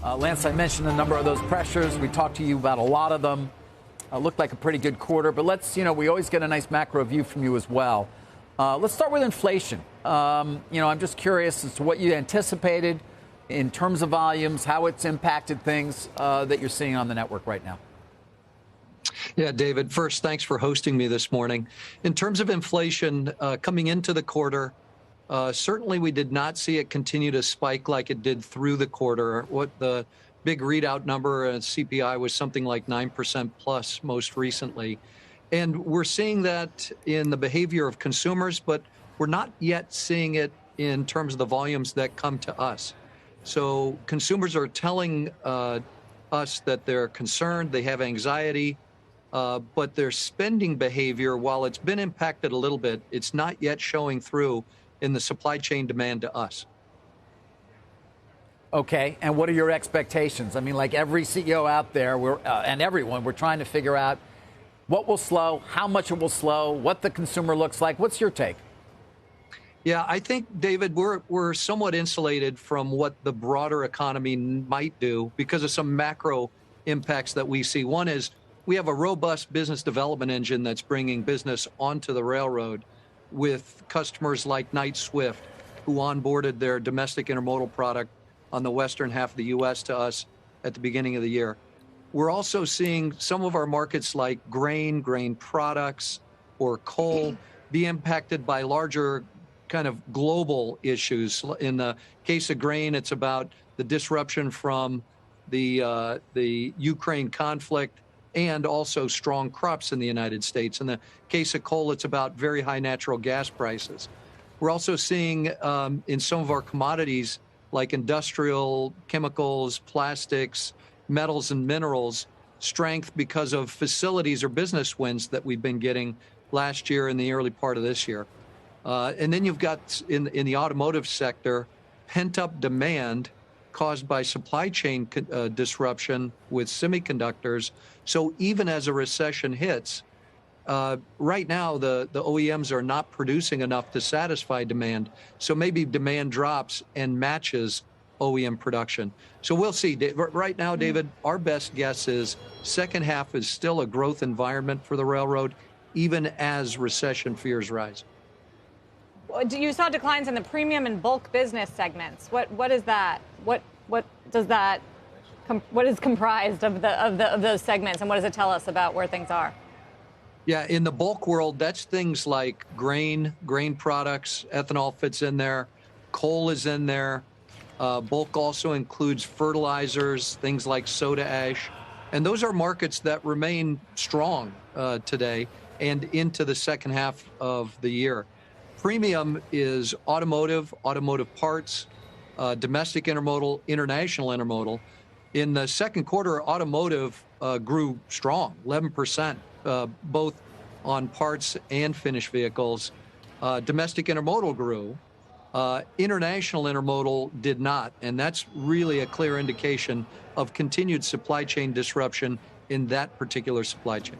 Lance, I mentioned a number of those pressures. We talked to you about a lot of them. Looked like a pretty good quarter, but we always get a nice macro view from you as well. Let's start with inflation. I'm just curious as to what you anticipated in terms of volumes, how it's impacted things that you're seeing on the network right now. Yeah, David, first, thanks for hosting me this morning. In terms of inflation coming into the quarter, certainly we did not see it continue to spike like it did through the quarter. What the big readout number, CPI, was something like 9% plus most recently. And we're seeing that in the behavior of consumers, but we're not yet seeing it in terms of the volumes that come to us. So consumers are telling us that they're concerned, they have anxiety, but their spending behavior, while it's been impacted a little bit, it's not yet showing through in the supply chain demand to us. Okay, and what are your expectations? I mean, like every CEO out there, and everyone, we're trying to figure out what will slow, how much it will slow, what the consumer looks like. What's your take? Yeah, I think, David, we're somewhat insulated from what the broader economy might do because of some macro impacts that we see. One is we have a robust business development engine that's bringing business onto the railroad with customers like Knight Swift, who onboarded their domestic intermodal product on the western half of the U.S. to us at the beginning of the year. We're also seeing some of our markets like grain products, or coal be impacted by larger kind of global issues. In the case of grain, it's about the disruption from the Ukraine conflict and also strong crops in the United States. In the case of coal, it's about very high natural gas prices. We're also seeing in some of our commodities like industrial chemicals, plastics, metals and minerals, strength because of facilities or business wins that we've been getting last year and the early part of this year. And then you've got in the automotive sector, pent-up demand caused by supply chain disruption with semiconductors. So even as a recession hits, right now the OEMs are not producing enough to satisfy demand. So maybe demand drops and matches OEM production. So we'll see. Right now, David, our best guess is second half is still a growth environment for the railroad, even as recession fears rise. You saw declines in the premium and bulk business segments. What is that? What does that? What is comprised of those segments, and what does it tell us about where things are? Yeah, in the bulk world, that's things like grain products. Ethanol fits in there. Coal is in there. Bulk also includes fertilizers, things like soda ash. And those are markets that remain strong today and into the second half of the year. Premium is automotive parts, domestic intermodal, international intermodal. In the second quarter, automotive grew strong, 11%, both on parts and finished vehicles. Domestic intermodal grew. International intermodal did not, and that's really a clear indication of continued supply chain disruption in that particular supply chain.